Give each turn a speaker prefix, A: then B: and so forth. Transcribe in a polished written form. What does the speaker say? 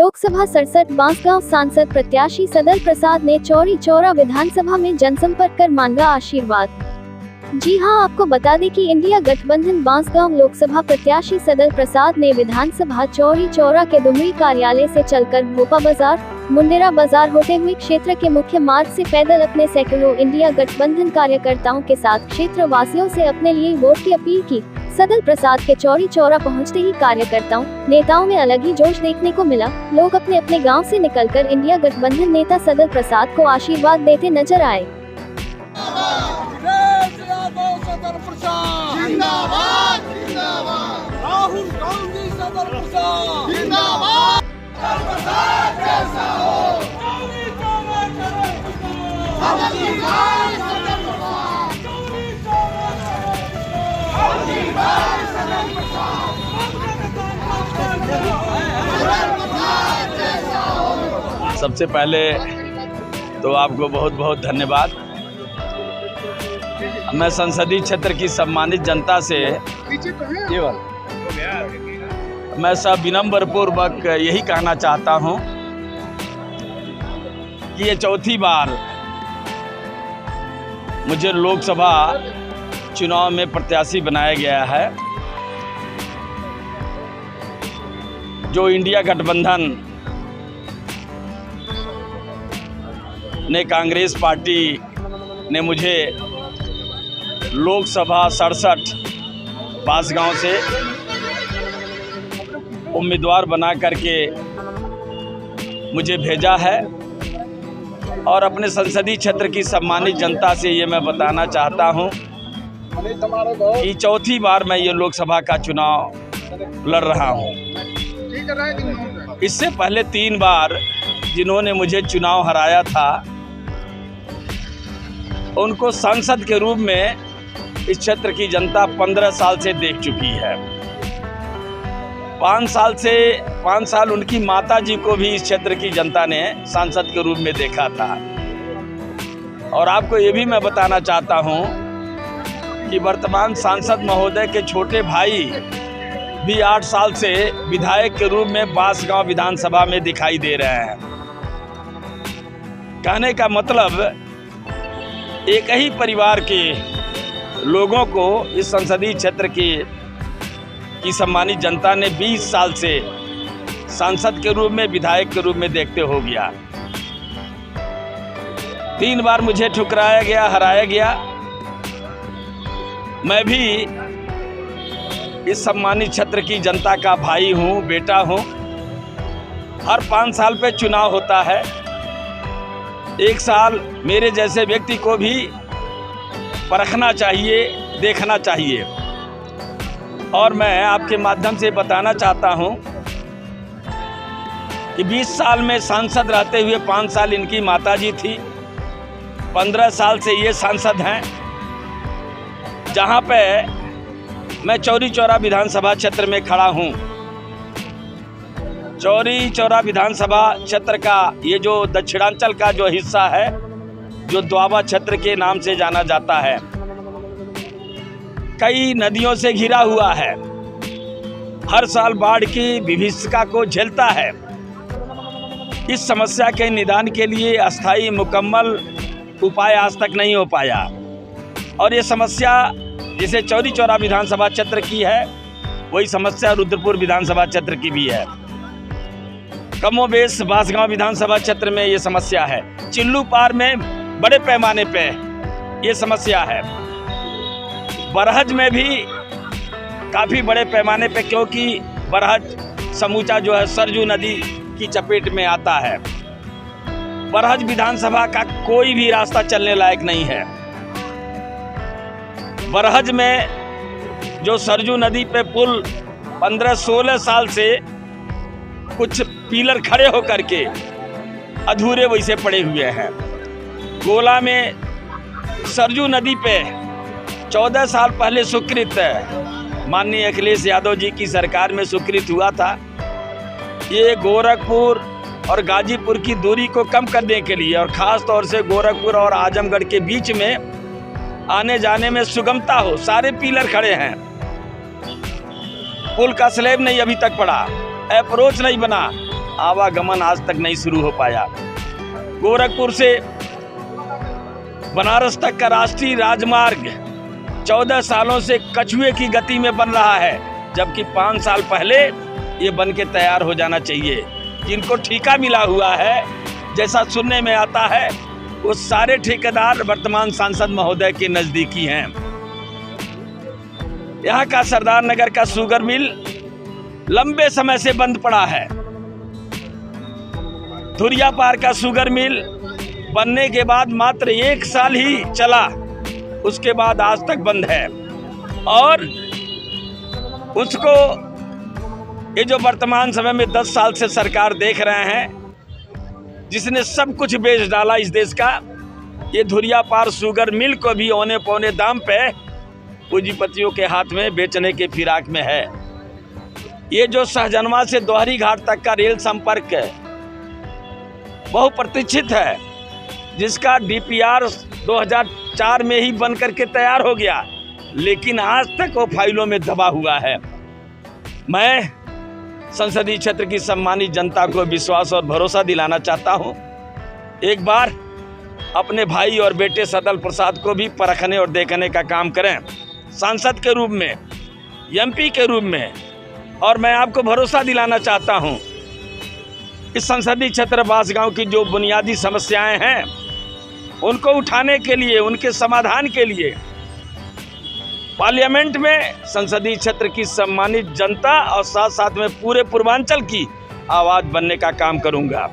A: लोकसभा 67 बांसगांव सांसद प्रत्याशी सदर प्रसाद ने चौरी चौरा विधानसभा में जनसंपर्क कर मांगा आशीर्वाद। जी हां, आपको बता दें कि इंडिया गठबंधन बांसगांव लोकसभा प्रत्याशी सदर प्रसाद ने विधानसभा चौरी चौरा के दुमरी कार्यालय से चलकर भोपा बाजार, मुंडेरा बाजार होते हुए क्षेत्र के मुख्य मार्ग से पैदल अपने सैकड़ों इंडिया गठबंधन कार्यकर्ताओं के साथ क्षेत्र वासियों से अपने लिए वोट की अपील की। सदर प्रसाद के चौरी चौरा पहुंचते ही कार्यकर्ताओं, नेताओं में अलग ही जोश देखने को मिला। लोग अपने अपने गांव से निकलकर इंडिया गठबंधन नेता सदर प्रसाद को आशीर्वाद देते नजर आए।
B: राहुल गांधी सदर प्रसाद जिंदाबाद।
C: सबसे पहले तो आपको बहुत बहुत धन्यवाद। मैं संसदीय क्षेत्र की सम्मानित जनता से मैं सब विनम्र पूर्वक यही कहना चाहता हूं कि ये चौथी बार मुझे लोकसभा चुनाव में प्रत्याशी बनाया गया है। जो इंडिया गठबंधन ने कांग्रेस पार्टी ने मुझे लोकसभा 67 बांसगांव से उम्मीदवार बना करके मुझे भेजा है और अपने संसदीय क्षेत्र की सम्मानित जनता से ये मैं बताना चाहता हूं कि चौथी बार मैं ये लोकसभा का चुनाव लड़ रहा हूं। इससे पहले 3 बार जिन्होंने मुझे चुनाव हराया था उनको सांसद के रूप में इस क्षेत्र की जनता 15 साल से देख चुकी है। 5 साल उनकी माता जी को भी इस क्षेत्र की जनता ने सांसद के रूप में देखा था। और आपको ये भी मैं बताना चाहता हूं कि वर्तमान सांसद महोदय के छोटे भाई भी 8 साल से विधायक के रूप में बांसगांव विधानसभा में दिखाई दे रहे हैं। कहने का मतलब एक ही परिवार के लोगों को इस संसदीय क्षेत्र की सम्मानित जनता ने 20 साल से सांसद के रूप में, विधायक के रूप में देखते हो गया। 3 बार मुझे ठुकराया गया, हराया गया। मैं भी इस सम्मानित क्षेत्र की जनता का भाई हूँ, बेटा हूँ। हर 5 साल पे चुनाव होता है। 1 साल मेरे जैसे व्यक्ति को भी परखना चाहिए, देखना चाहिए। और मैं आपके माध्यम से बताना चाहता हूं कि 20 साल में सांसद रहते हुए 5 साल इनकी माताजी थी, 15 साल से ये सांसद हैं। जहां पे मैं चौरी चौरा विधानसभा क्षेत्र में खड़ा हूं। चौरी चौरा विधानसभा क्षेत्र का ये जो दक्षिणांचल का जो हिस्सा है, जो द्वाबा क्षेत्र के नाम से जाना जाता है, कई नदियों से घिरा हुआ है। हर साल बाढ़ की विभीषिका को झेलता है। इस समस्या के निदान के लिए अस्थायी मुकम्मल उपाय आज तक नहीं हो पाया। और ये समस्या जैसे चौरी चौरा विधानसभा क्षेत्र की है, वही समस्या रुद्रपुर विधानसभा क्षेत्र की भी है। कमोबेश बांसगांव विधानसभा क्षेत्र में ये समस्या है। चिल्लू पार में बड़े पैमाने पे ये समस्या है। बरहज में भी काफ़ी बड़े पैमाने पे, क्योंकि बरहज समूचा जो है सरजू नदी की चपेट में आता है। बरहज विधानसभा का कोई भी रास्ता चलने लायक नहीं है। बरहज में जो सरजू नदी पे पुल 15-16 साल से कुछ पिलर खड़े होकर के अधूरे वैसे पड़े हुए हैं। गोला में सरजू नदी पे 14 साल पहले स्वीकृत माननीय अखिलेश यादव जी की सरकार में स्वीकृत हुआ था। ये गोरखपुर और गाजीपुर की दूरी को कम करने के लिए और ख़ास तौर से गोरखपुर और आजमगढ़ के बीच में आने जाने में सुगमता हो, सारे पिलर खड़े हैं। पुल का स्लैब नहीं अभी तक पड़ा, अप्रोच नहीं बना। आवागमन आज तक नहीं शुरू हो पाया। गोरखपुर से बनारस तक का राष्ट्रीय राजमार्ग 14 सालों से कछुए की गति में बन रहा है, जबकि 5 साल पहले ये बन के तैयार हो जाना चाहिए। जिनको ठेका मिला हुआ है, जैसा सुनने में आता है, वो सारे ठेकेदार वर्तमान सांसद महोदय के नजदीकी हैं। यहाँ का सरदार नगर का शुगर मिल लंबे समय से बंद पड़ा है। धुरियापार का शुगर मिल बनने के बाद मात्र 1 साल ही चला, उसके बाद आज तक बंद है। और उसको ये जो वर्तमान समय में 10 साल से सरकार देख रहे हैं, जिसने सब कुछ बेच डाला इस देश का, ये धुरियापार शुगर मिल को भी औने पौने दाम पे पूंजीपतियों के हाथ में बेचने के फिराक में है। ये जो सहजनवा से दोहरी घाट तक का रेल संपर्क बहुप्रतीक्षित है, जिसका डीपीआर 2004 में ही बन करके तैयार हो गया, लेकिन आज तक वो फाइलों में दबा हुआ है। मैं संसदीय क्षेत्र की सम्मानित जनता को विश्वास और भरोसा दिलाना चाहता हूं। एक बार अपने भाई और बेटे सदल प्रसाद को भी परखने और देखने का काम करें, सांसद के रूप में, एमपी के रूप में। और मैं आपको भरोसा दिलाना चाहता हूं, इस संसदीय क्षेत्र बांसगांव की जो बुनियादी समस्याएं हैं, उनको उठाने के लिए, उनके समाधान के लिए पार्लियामेंट में संसदीय क्षेत्र की सम्मानित जनता और साथ साथ में पूरे पूर्वांचल की आवाज बनने का काम करूंगा।